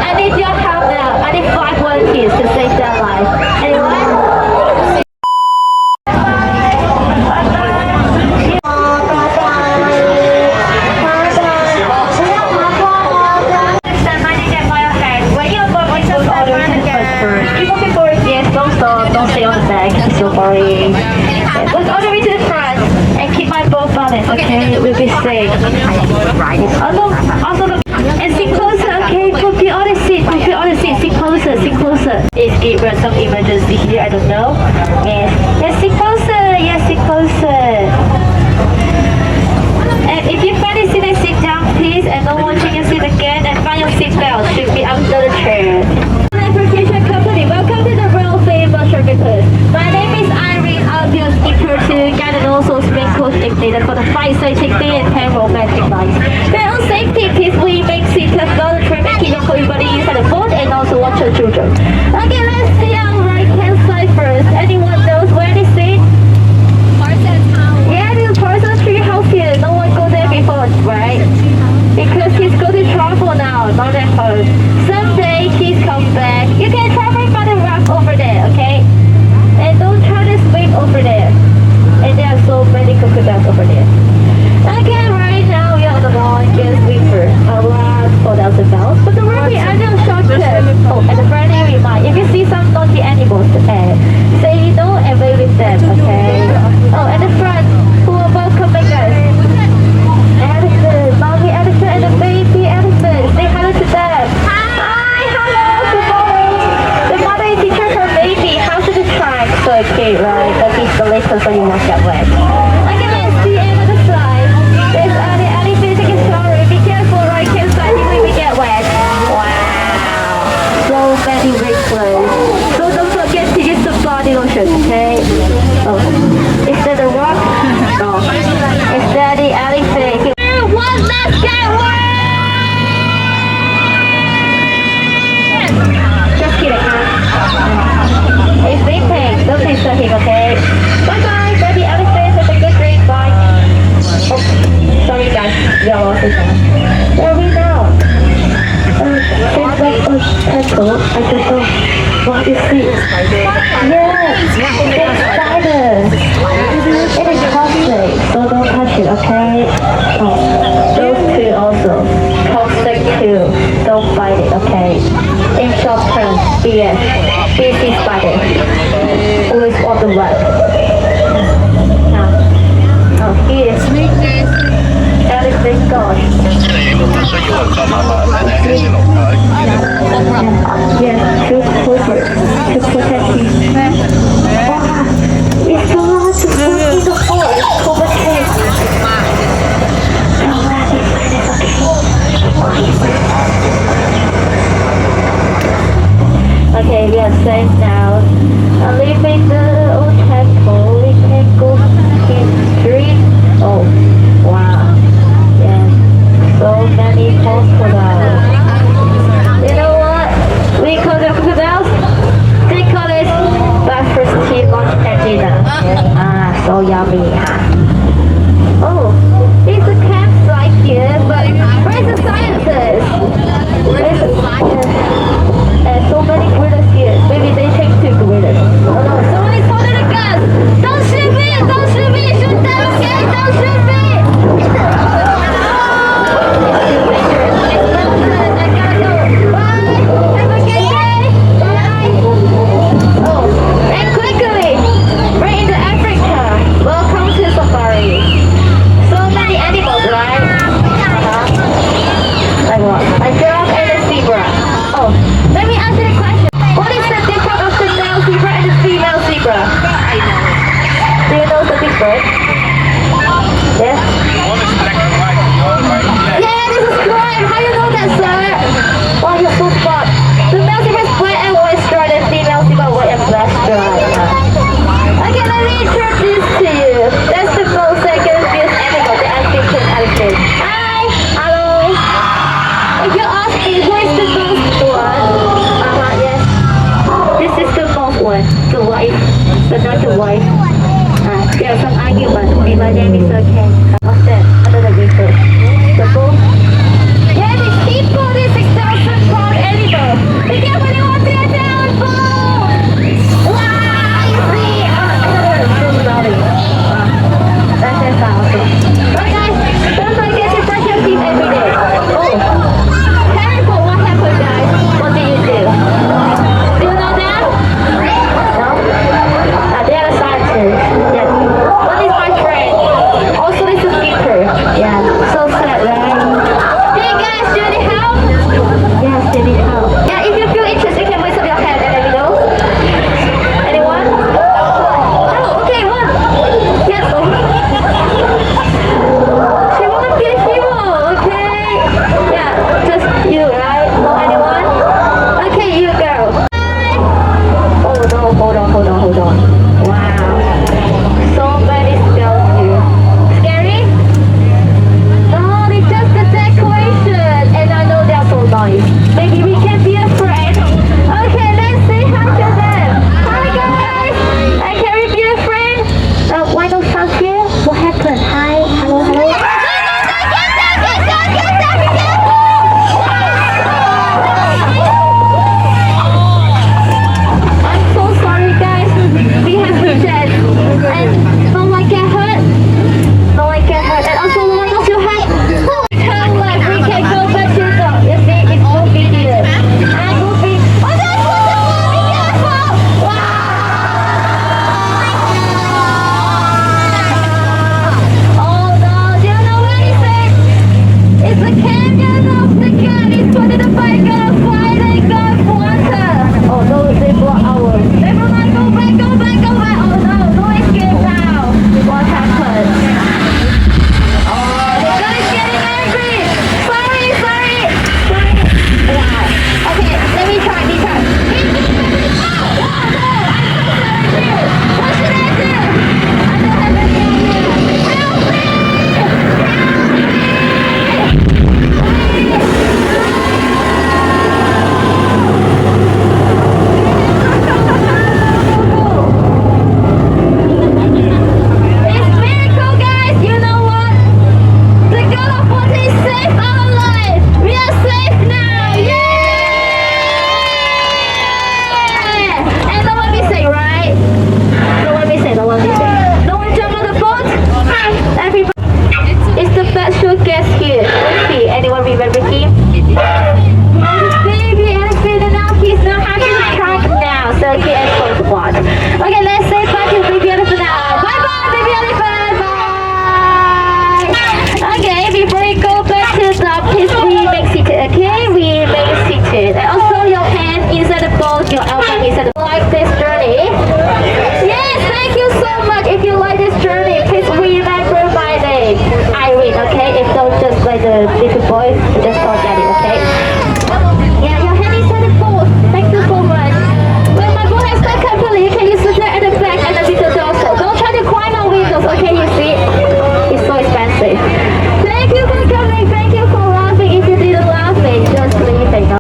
I need your help now. I need 5 volunteers to save their life. Anyone? Don't stay on the back, so sorry. Let's all the way to the front and keep my boat balanced, okay? We'll be safe. Also, and sit closer, okay? Put the other seat, sit closer, sit closer. If it were some emergency here, I don't know. Yes, sit closer. And if you find a seat, then sit down, please, and don't want to change your seat again. And find your seat belt should be under the chair. Transportation company, welcome to the Royal Famous Services. My name is Irene. I'll be your skipper to guide and also spring coach if needed for the flight safety and 10 romantic nights. Then on safety tips, we make seatbelt mandatory, making sure everybody inside the boat and also watch your children. Okay, let's see our right hand side first. Anyone knows where they sit? Yeah, this Parsons Tree House here. No one go there before, right? Because he's going to travel now, not at home. Someday he's come back. You can travel by the rock over there, okay? And don't try to swim over there. And there are so many crocodiles over there. Okay, right now we are on the longest river, around 4,000 miles. But the river I just shortcut. Oh, and a friendly reminder, if you see some naughty animals, say no and wave with them, okay? Oh, at the front, who are welcoming us? Elephant, mommy elephant and the baby elephant. Say hello to them. Hi, hello, good morning. The mother is teaching her baby how to try. So okay, right? That is the lesson so you won't get wet. Okay, let's see another slide. There's the elephant taking shower. Be careful, right? Can't slide if we get wet. Wow. So many wrinkles. So don't forget to use the body lotion, okay? Oh. Is that the rock? No. Is that the elephant? One last get wet! Just kidding, huh? It's sleeping. Don't disturb him, okay? Bye-bye, baby elephant. Have a good dream. Bye. Oh, sorry guys. We are lost now. Where are we now? There's like a temple. I don't know what is it. Yes, it's spiders. It is toxic, so don't touch it, okay? Oh, those two also. Toxic too. Don't bite it, okay? In short term, yes, busy spider. Always on the web. Now, oh, here. Elephant gosh. Yes, too closer to protect you. Wow, it's so hard to move in the forest over here. Okay, we are safe